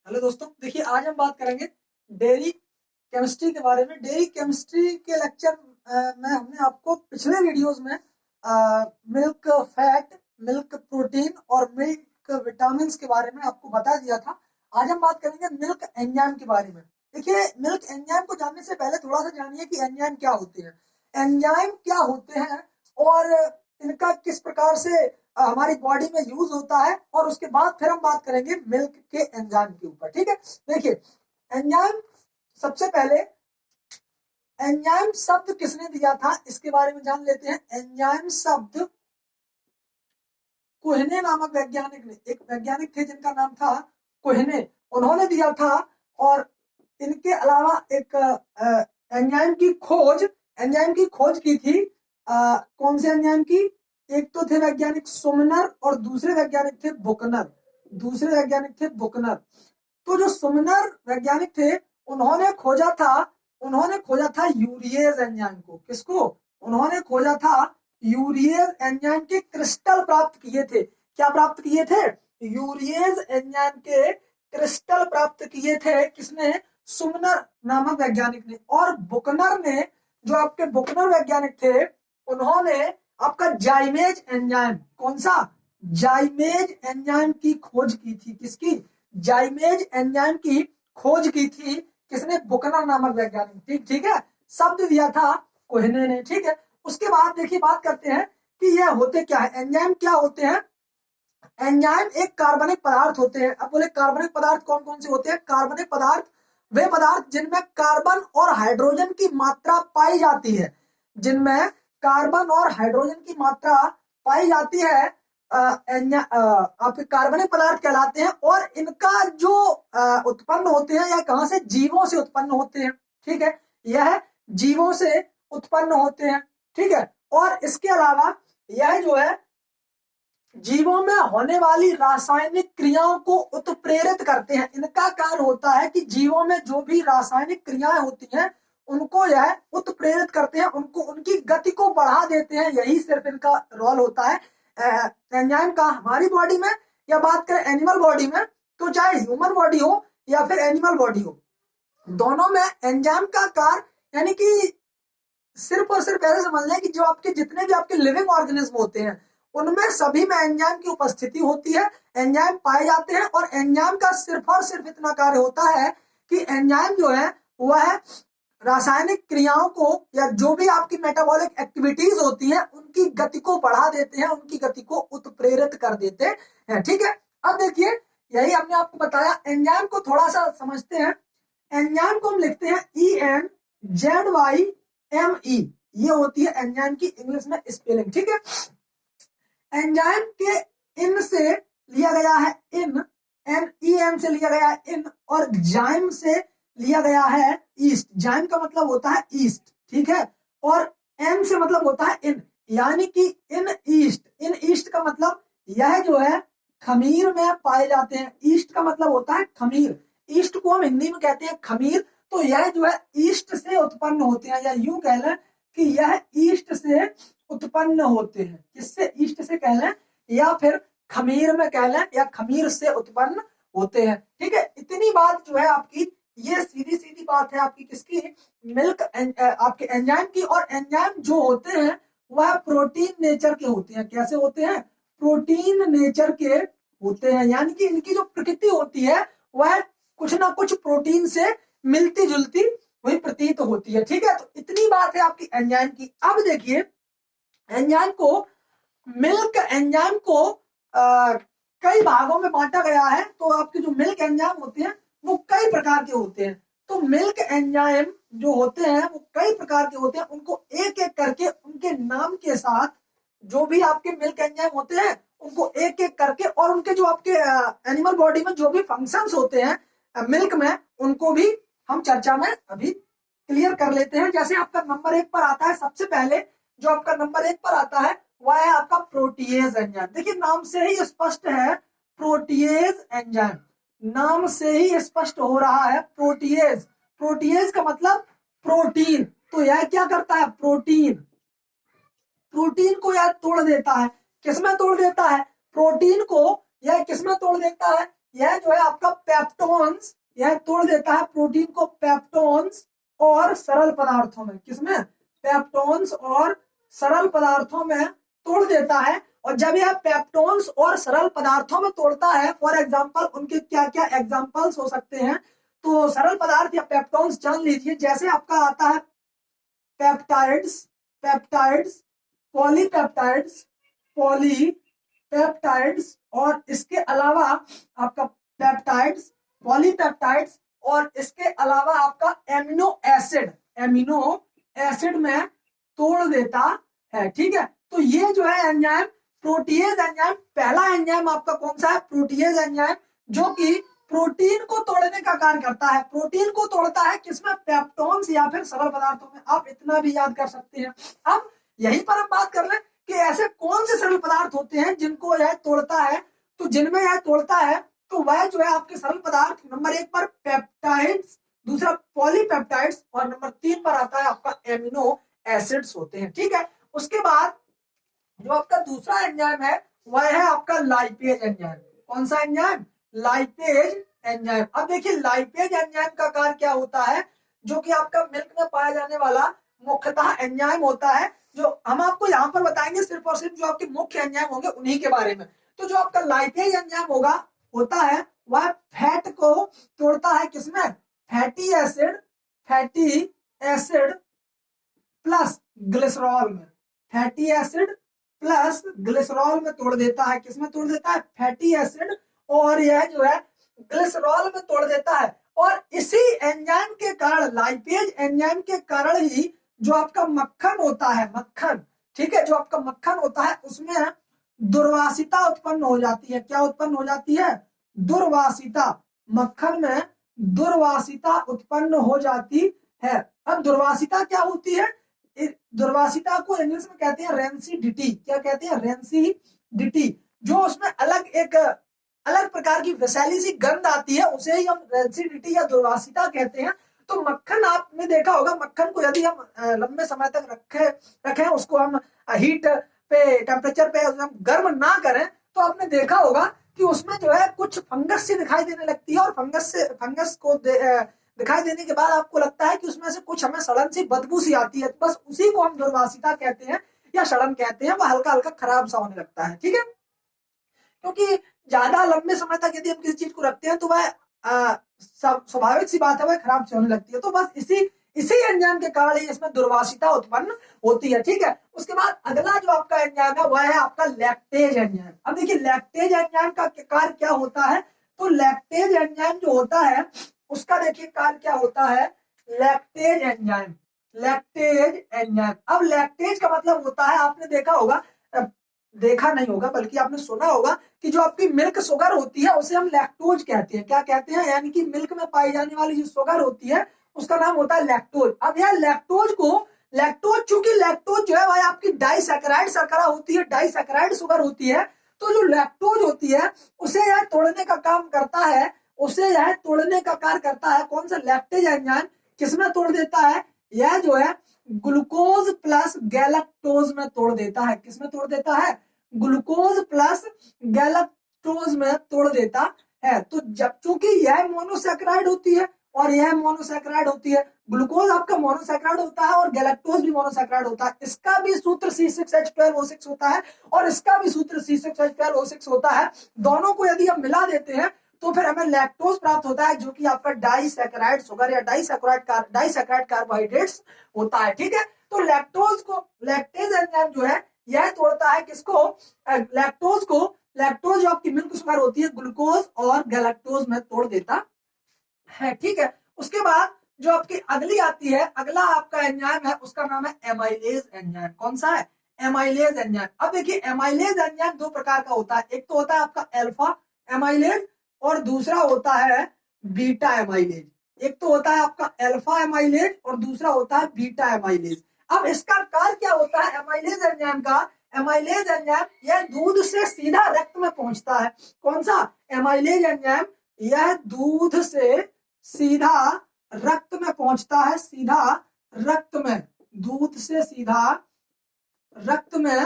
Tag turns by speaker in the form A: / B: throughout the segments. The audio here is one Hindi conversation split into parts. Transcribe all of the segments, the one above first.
A: हेलो दोस्तों, देखिए आज हम बात करेंगे डेयरी केमिस्ट्री के बारे में। डेयरी केमिस्ट्री के लेक्चर में हमने आपको पिछले वीडियोस में मिल्क फैट, मिल्क प्रोटीन और मिल्क विटामिन के बारे में आपको बता दिया था। आज हम बात करेंगे मिल्क एंजाइम के बारे में। देखिए, मिल्क एंजाइम को जानने से पहले थोड़ा सा जानिए कि एंजाइम क्या होते हैं। एंजाइम क्या होते हैं और इनका किस प्रकार से हमारी बॉडी में यूज होता है, और उसके बाद फिर हम बात करेंगे मिल्क के एंजाइम के ऊपर। ठीक है, देखिए एंजाइम, सबसे पहले एंजाइम शब्द किसने दिया था इसके बारे में जान लेते हैं। एंजाइम शब्द कोहने नामक वैज्ञानिक ने, एक वैज्ञानिक थे जिनका नाम था कोहने, उन्होंने दिया था। और इनके अलावा एक एंजाइम की खोज की थी। कौन से एंजाइम की? एक तो थे वैज्ञानिक सुमनर और दूसरे वैज्ञानिक थे बुकनर। तो जो सुमनर वैज्ञानिक थे उन्होंने खोजा था यूरिएज एंजाइम को। किसको? उन्होंने खोजा था यूरिएज एंजाइम के क्रिस्टल प्राप्त किए थे। क्या प्राप्त किए थे? यूरिएज एंजाइम के क्रिस्टल प्राप्त किए थे। किसने? सुमनर नामक वैज्ञानिक ने। और बुकनर ने, जो आपके बुकनर वैज्ञानिक थे, उन्होंने आपका जाइमेज एंजाइम, कौन सा? जाइमेज एंजाइम की खोज की थी। किसकी? जाइमेज एंजाइम की खोज की थी। किसने? बुकनर नामक वैज्ञानिक। ठीक है, शब्द दिया था कोहने ने। ठीक है, उसके बाद देखिए बात करते हैं कि यह होते क्या है, एंजाइम क्या होते हैं। एंजाइम एक कार्बनिक पदार्थ होते हैं। अब बोले कार्बनिक पदार्थ कौन कौन से होते हैं? कार्बनिक पदार्थ वे पदार्थ जिनमें कार्बन और हाइड्रोजन की मात्रा पाई जाती है। जिनमें कार्बन और हाइड्रोजन की मात्रा पाई जाती है आपके कार्बनिक पदार्थ कहलाते हैं। और इनका जो उत्पन्न होते हैं, यह कहां से? जीवों से उत्पन्न होते हैं। ठीक है, यह जीवों से उत्पन्न होते हैं। ठीक है, और इसके अलावा यह जो है जीवों में होने वाली रासायनिक क्रियाओं को उत्प्रेरित करते हैं। इनका कार्य होता है कि जीवों में जो भी रासायनिक क्रियाएं होती हैं उनको यह उत्प्रेरित करते हैं, उनको उनकी गति को बढ़ा देते हैं। यही सिर्फ इनका रोल होता है एंजाइम का। हमारी बॉडी में या बात करें एनिमल बॉडी में, तो चाहे ह्यूमन बॉडी हो या फिर एनिमल बॉडी हो, दोनों में एंजाइम का कार्य, यानी कि सिर्फ और सिर्फ ऐसे समझ लें कि जो आपके जितने भी आपके लिविंग ऑर्गेनिज्म होते हैं उनमें सभी में एंजाइम की उपस्थिति होती है, एंजाइम पाए जाते हैं। और एंजाइम का सिर्फ और सिर्फ इतना कार्य होता है कि एंजाइम जो है वह रासायनिक क्रियाओं को, या जो भी आपकी मेटाबॉलिक एक्टिविटीज होती हैं, उनकी गति को बढ़ा देते हैं, उनकी गति को उत्प्रेरित कर देते हैं। ठीक है, अब देखिए यही हमने आपको बताया। एंजाइम को थोड़ा सा समझते हैं। एंजाइम को हम लिखते हैं ENZYME। ये होती है एंजाइम की इंग्लिश में स्पेलिंग। ठीक है, एंजाइम के इन से लिया गया है NEN से लिया गया है इन, और जाइम से लिया गया है ईस्ट। जाइम का मतलब होता है ईस्ट। ठीक है, और एन से मतलब होता है इन, यानी कि इन ईस्ट का मतलब यह जो है खमीर में पाए जाते हैं। ईस्ट का मतलब होता है खमीर। ईस्ट को हम हिंदी में कहते हैं खमीर। तो यह जो है ईस्ट से उत्पन्न होते हैं, या यूं कह लें कि यह ईस्ट से उत्पन्न होते हैं। किससे? ईस्ट से कह लें, या फिर खमीर में कह लें, या खमीर से उत्पन्न होते हैं। ठीक है, इतनी बात जो है आपकी, ये सीधी सीधी बात है आपकी किसकी? मिल्क आपके एंजाइम की। और एंजाइम जो होते हैं वह प्रोटीन नेचर के होते हैं। कैसे होते हैं? प्रोटीन नेचर के होते हैं, यानी कि इनकी जो प्रकृति होती है वह कुछ ना कुछ प्रोटीन से मिलती जुलती हुई प्रतीत होती है। ठीक है, तो इतनी बात है आपकी एंजाइम की। अब देखिए एंजाइम को, मिल्क एंजाइम को कई भागों में बांटा गया है। तो आपके जो मिल्क एंजाइम होते हैं वो कई प्रकार के होते हैं। तो मिल्क एंजाइम जो होते हैं वो कई प्रकार के होते हैं। उनको एक एक करके उनके नाम के साथ, जो भी आपके मिल्क एंजाइम होते हैं उनको एक एक करके, और उनके जो आपके एनिमल बॉडी में जो भी फंक्शंस होते हैं मिल्क में, उनको भी हम चर्चा में अभी क्लियर कर लेते हैं। जैसे आपका नंबर 1 पर आता है, सबसे पहले जो आपका नंबर 1 पर आता है वह है आपका प्रोटीएज एंजाइम। देखिए नाम से ही स्पष्ट है, प्रोटीएज एंजाइम, नाम से ही स्पष्ट हो रहा है। प्रोटीएज, प्रोटीएज का मतलब प्रोटीन। तो यह क्या करता है? प्रोटीन को यह तोड़ देता है। किसमें तोड़ देता है? प्रोटीन को यह किसमें तोड़ देता है? यह जो है आपका पेप्टोन्स, यह तोड़ देता है प्रोटीन को पेप्टोन्स और सरल पदार्थों में। किसमें? पेप्टोन्स और सरल पदार्थों में तोड़ देता है। और जब यह पेप्टोन्स और सरल पदार्थों में तोड़ता है, फॉर एग्जांपल उनके क्या क्या एग्जांपल्स हो सकते हैं, तो सरल पदार्थ या पेप्टोन्स जान लीजिए। जैसे आपका आता है पेप्टाइड्स, पेप्टाइड्स, पॉलीपेप्टाइड्स, पॉलीपेप्टाइड्स, और इसके अलावा आपका पेप्टाइड्स, पॉलीपेप्टाइड्स, और इसके अलावा आपका एमिनो एसिड, एमिनो एसिड में तोड़ देता है। ठीक है, तो ये जो है एंजाइम प्रोटीएज एंजाइम, पहला एंजाइम आपका कौन सा है? प्रोटीएज एंजाइम, जो कि प्रोटीन को तोड़ने का कार्य करता है। प्रोटीन को तोड़ता है किसमें? पेप्टोन्स या फिर सरल पदार्थों में। आप इतना भी याद कर सकते हैं। अब यहीं पर हम बात कर लें कि ऐसे कौन से सरल पदार्थ होते हैं जिनको यह तोड़ता है। तो जिनमें यह तोड़ता है तो वह जो है आपके सरल पदार्थ नंबर 1 पर पेप्टाइड्स, दूसरा पॉलीपेप्टाइड्स, और नंबर 3 पर आता है आपका एमिनो एसिड्स होते हैं। ठीक है, उसके बाद जो आपका दूसरा एंजाइम है वह है आपका लाइपेज एंजाइम। कौन सा एंजाइम? Lipase enzyme. अब देखिए लाइपेज एंजाइम का कार्य क्या होता है, जो कि आपका मिल्क में पाया जाने वाला मुख्यतः एंजाइम होता है, जो हम आपको यहाँ पर बताएंगे सिर्फ और सिर्फ जो आपके मुख्य एंजाइम होंगे उन्हीं के बारे में। तो जो आपका लाइपेज एंजाइम होता है वह फैट को तोड़ता है। किसमें? Fatty acid, fatty acid plus glycerol में, फैटी एसिड प्लस ग्लिसरॉल में तोड़ देता है। किसमें तोड़ देता है? फैटी एसिड, और यह जो है ग्लिसरॉल में तोड़ देता है। और इसी एंजाइम के कारण, लाइपेज एंजाइम के कारण ही जो आपका मक्खन होता है, मक्खन, ठीक है, जो आपका मक्खन होता है उसमें दुर्वासिता उत्पन्न हो जाती है। क्या उत्पन्न हो जाती है? दुर्वासिता। मक्खन में दुर्वासिता उत्पन्न हो जाती है। अब दुर्वासिता क्या होती है? दुर्वासिता को इंग्लिश में कहते हैं रेंसिडिटी। क्या कहते हैं? रेंसिडिटी। जो उसमें अलग प्रकार की विषैली सी गंध आती है, उसे ही हम रेंसिडिटी या दुर्वासिता कहते हैं। तो मक्खन आपने देखा होगा, मक्खन को यदि हम लंबे समय तक रखें, उसको हम हीट पे, टेम्परेचर पे हम गर्म ना करें, तो आपने देखा होगा कि उसमें जो है कुछ फंगस सी दिखाई देने लगती है। और फंगस को दिखाई देने के बाद आपको लगता है कि उसमें से कुछ हमें सड़न सी बदबू सी आती है। तो बस उसी को हम दुर्वासिता कहते हैं या सड़न कहते हैं। वह हल्का हल्का खराब सा होने लगता है। ठीक है, क्योंकि ज्यादा लंबे समय तक यदि हम किसी चीज को रखते हैं तो वह स्वाभाविक सी बात है, वह खराब सी होने लगती है। तो बस इसी एंजाइम के कारण ही इसमें दुर्वासिता उत्पन्न होती है। ठीक है, उसके बाद अगला जो आपका एंजाइम है वह है आपका लैक्टेज एंजाइम। अब देखिए लैक्टेज एंजाइम का कार्य क्या होता है। तो लैक्टेज एंजाइम जो होता है उसका देखिए कार्य क्या होता है। Lactase enzyme, lactase enzyme. अब लैक्टेज का मतलब होता है, आपने देखा होगा, देखा नहीं होगा बल्कि आपने सुना होगा कि जो आपकी मिल्क शुगर होती है उसे हम लैक्टोज कहते हैं। क्या कहते हैं? यानी कि मिल्क में पाई जाने वाली जो शुगर होती है उसका नाम होता है लैक्टोज। अब यह लैक्टोज चूंकि लैक्टोज जो है वह आपकी डाइसैकेराइड शर्करा होती है, डाइसैकेराइड शुगर होती है। तो जो लैक्टोज होती है उसे यह तोड़ने का काम करता है, उसे यह तोड़ने का कार्य करता है कौन सा? Lactase enzyme. किसमें तोड़ देता है? यह जो है ग्लूकोज प्लस गैलेक्टोज में तोड़ देता है। किसमें तोड़ देता है? ग्लूकोज प्लस गैलेक्टोज में तोड़ देता है। तो जब चूंकि यह मोनोसैकेराइड होती है और यह मोनोसैकेराइड होती है, ग्लूकोज आपका मोनोसैकेराइड होता है और गैलेक्टोज भी मोनोसैकेराइड होता है। इसका भी सूत्र C6H12O6 होता है और इसका भी सूत्र C6H12O6 होता है। दोनों को यदि हम मिला देते हैं तो फिर हमें लैक्टोज प्राप्त होता है, जो कि आपका डाइसैकेराइड शुगर या डाइसैकेराइड कार्बोहाइड्रेट्स होता है। ठीक है, तो लैक्टेज एंजाइम जो है यह तोड़ता है किसको? लैक्टोज को। लैक्टोज जो आपकी मिल्क शुगर होती है ग्लूकोज और गैलेक्टोज में तोड़ देता है। ठीक है, उसके बाद जो आपकी अगली आती है, अगला आपका एंजाइम है उसका नाम है एमाइलेज एंजाइम। कौन सा है? Amylase enzyme. अब देखिए एमाइलेज एंजाइम दो प्रकार का होता है। एक तो होता है आपका अल्फा एमाइलेज और दूसरा होता है बीटा एमाइलेज। एक तो होता है आपका अल्फा एमाइलेज और दूसरा होता है बीटा एमाइलेज। अब इसका कार्य क्या होता है एमाइलेज एंजाइम का? एमाइलेज एंजाइम यह दूध से सीधा रक्त में पहुंचता है। कौन सा? एमाइलेज एंजाइम यह दूध से सीधा रक्त में पहुंचता है, सीधा रक्त में, दूध से सीधा रक्त में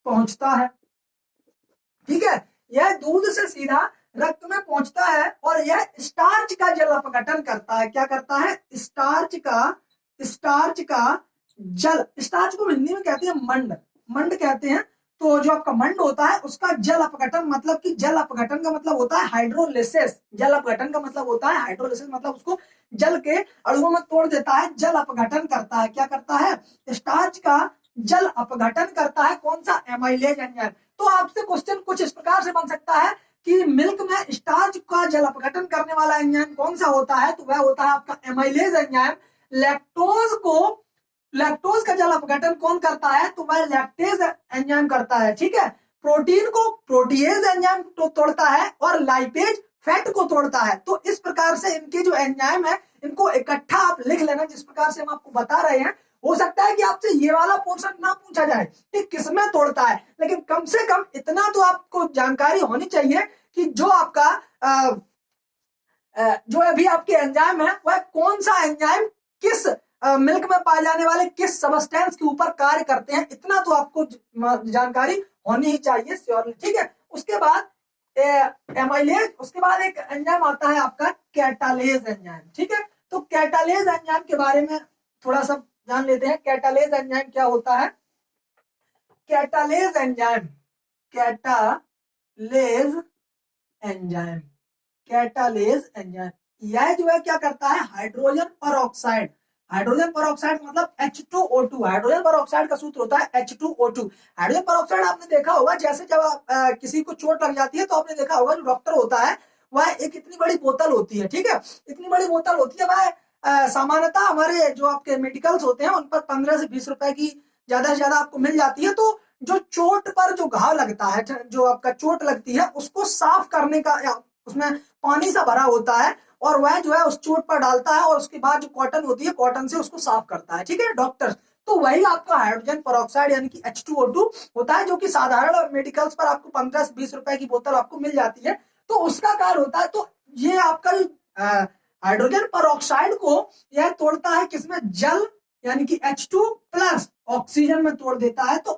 A: पहुंचता है। ठीक है, यह दूध से सीधा रक्त में पहुंचता है और यह स्टार्च का जल अपघटन करता है। क्या करता है? स्टार्च का स्टार्च को हिंदी में कहते हैं मंड कहते हैं। तो जो आपका मंड होता है उसका जल अपघटन, मतलब कि जल अपघटन का मतलब होता है हाइड्रोलिसिस। जल अपघटन का मतलब होता है हाइड्रोलिसिस, मतलब उसको जल के अणुओं में तोड़ देता है, जल अपघटन करता है। क्या करता है? स्टार्च का जल अपघटन करता है। कौन सा? Amylase enzyme. तो आपसे क्वेश्चन कुछ इस प्रकार से बन सकता है कि मिल्क में स्टार्च का जल अपघटन करने वाला एंजाइम कौन सा होता है? तो वह होता है आपका एमाइलेज एंजाइम। लैक्टोज का जल अपघटन कौन करता है? तो वह लैक्टेज एंजाइम करता है। ठीक है, प्रोटीन को प्रोटीएज एंजाइम तो तोड़ता है और लाइपेज फैट को तोड़ता है। तो इस प्रकार से इनके जो एंजाइम है इनको इकट्ठा आप लिख लेना, जिस प्रकार से हम आपको बता रहे हैं। हो सकता है कि आपसे ये वाला पोर्शन ना पूछा जाए कि किसमें तोड़ता है, लेकिन कम से कम इतना तो आपको जानकारी होनी चाहिए कि जो आपका जो अभी आपके एंजाइम है वह कौन सा एंजाइम किस मिल्क में पाए जाने वाले किस सबस्टेंस के ऊपर कार्य करते हैं, इतना तो आपको जानकारी होनी ही चाहिए श्योरली। ठीक है, उसके बाद एमाइलेज, उसके बाद एक एंजाइम आता है आपका कैटालेज एंजाइम। ठीक है, तो कैटालेज एंजाइम के बारे में थोड़ा सा जान लेते हैं। कैटालेज एंजाइम क्या होता है? कैटालेज एंजाइम यह जो है क्या करता है? हाइड्रोजन पर ऑक्साइड मतलब H2O2। हाइड्रोजन पर ऑक्साइड का सूत्र होता है H2O2। हाइड्रोजन पर ऑक्साइड आपने देखा होगा, जैसे जब किसी को चोट लग जाती है तो आपने देखा होगा जो डॉक्टर होता है वह एक इतनी बड़ी बोतल होती है। ठीक है, इतनी बड़ी बोतल होती है, वह सामान्यतः हमारे जो आपके मेडिकल्स होते हैं उन पर 15 से 20 रुपए की ज्यादा से ज्यादा आपको मिल जाती है। तो जो चोट पर जो घाव लगता है, जो आपका चोट लगती है उसको साफ करने का, उसमें पानी सा भरा होता है और वह जो है उस चोट पर डालता है और उसके बाद जो कॉटन होती है कॉटन से उसको साफ करता है। ठीक है डॉक्टर, तो वही आपका हाइड्रोजन पर यानी कि H2O2 होता है, जो कि साधारण मेडिकल्स पर आपको 15 से 20 रुपए की बोतल आपको मिल जाती है। तो उसका कार्य होता है, तो ये आपका हाइड्रोजन पर को यह तोड़ता है किसमें? जल यानी कि H2 प्लस ऑक्सीजन में तोड़ देता है। तो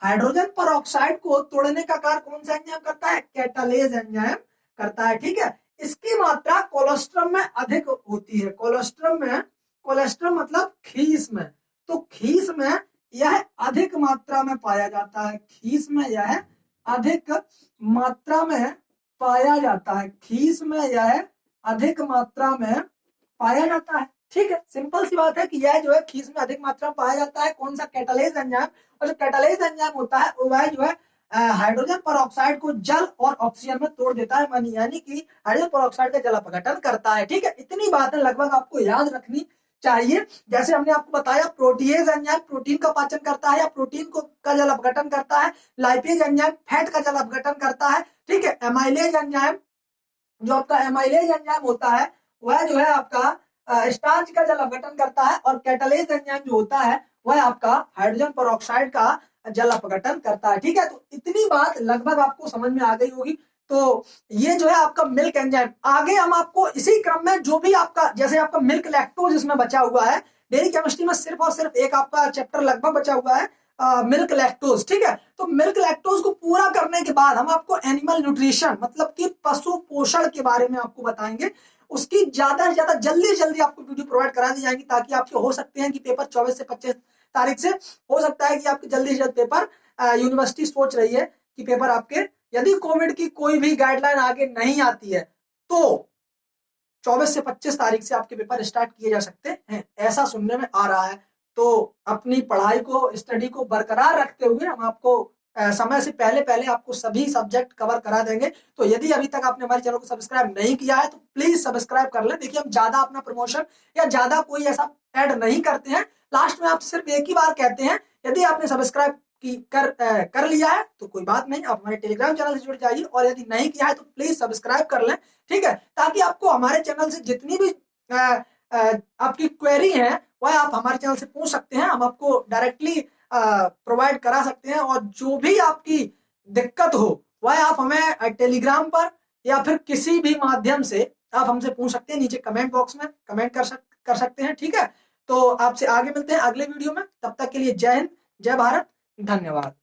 A: हाइड्रोजन पर को तोड़ने का कार्य कौन सा एंजाइम करता है? कैटालेज एंजाइम करता है। ठीक है, इसकी मात्रा कोलेस्ट्रम में अधिक होती है। कोलेस्ट्रम मतलब खीस में। तो खीस में यह अधिक मात्रा में पाया जाता है। खीस में यह अधिक मात्रा में पाया जाता है। खीस में यह अधिक मात्रा में पाया जाता है। ठीक है, सिंपल सी बात है कि यह जो है खीस में अधिक मात्रा में पाया जाता है। कौन सा? Catalase enzyme. और जो कैटालेज एंजाइम होता है वह जो है हाइड्रोजन पर को जल और ऑक्सीजन में तोड़ देता है, यानी कि हाइड्रोजन पर का जल अपघटन करता है। ठीक है, इतनी बातें लगभग आपको याद रखनी चाहिए। जैसे हमने आपको बताया प्रोटीएज एंजाइम प्रोटीन का पाचन करता है या प्रोटीन को का जल अपघटन करता है। लाइपेज एंजाइम फैट का जल अपघटन करता है। ठीक है, एमाइलेज एंजाइम, जो आपका एमाइलेज एंजाइम होता है वह जो है आपका स्टार्च का जल अपघटन करता है। और कैटालेज एंजाइम जो होता है वह आपका हाइड्रोजन पर का जल अपघटन करता है। ठीक है, तो इतनी बात लगभग आपको समझ में आ गई होगी। तो ये जो है आपका मिल्क एंजाइम। आगे हम आपको इसी क्रम में जो भी आपका, जैसे आपका मिल्क लैक्टोज इसमें बचा हुआ है, डेयरी केमिस्ट्री में सिर्फ और सिर्फ एक आपका चैप्टर लगभग बचा हुआ है, मिल्क लैक्टोज। ठीक है, तो मिल्क लैक्टोज को पूरा करने के बाद हम आपको एनिमल न्यूट्रिशन मतलब कि पशु पोषण के बारे में आपको बताएंगे। उसकी ज्यादा से ज्यादा जल्दी जल्दी आपको वीडियो प्रोवाइड करा दी जाएगी, ताकि आपके हो सकते हैं कि पेपर 24 से 25 तारीख से हो सकता है कि आपके जल्दी से जल्द पेपर, यूनिवर्सिटी सोच रही है कि पेपर आपके, यदि कोविड की कोई भी गाइडलाइन आगे नहीं आती है तो 24 से 25 तारीख से आपके पेपर स्टार्ट किए जा सकते हैं, ऐसा सुनने में आ रहा है। तो अपनी पढ़ाई को, स्टडी को बरकरार रखते हुए हम आपको समय से पहले पहले आपको सभी सब्जेक्ट कवर करा देंगे। तो यदि अभी तक आपने हमारे चैनल को सब्सक्राइब नहीं किया है तो प्लीज सब्सक्राइब कर लें। देखिए, हम ज्यादा अपना प्रमोशन या ज्यादा कोई ऐसा ऐड नहीं करते हैं। लास्ट में आप सिर्फ एक ही बार कहते हैं, यदि आपने सब्सक्राइब कर लिया है तो कोई बात नहीं, आप हमारे टेलीग्राम चैनल से जुड़ जाइए, और यदि नहीं किया है तो प्लीज सब्सक्राइब कर लें। ठीक है, ताकि आपको हमारे चैनल से जितनी भी आपकी क्वेरी है वह आप हमारे चैनल से पूछ सकते हैं। हम आपको डायरेक्टली प्रोवाइड करा सकते हैं, और जो भी आपकी दिक्कत हो वह आप हमें टेलीग्राम पर या फिर किसी भी माध्यम से आप हमसे पूछ सकते हैं। नीचे कमेंट बॉक्स में कमेंट कर सकते हैं। ठीक है, तो आपसे आगे मिलते हैं अगले वीडियो में। तब तक के लिए जय हिंद, जय भारत, धन्यवाद।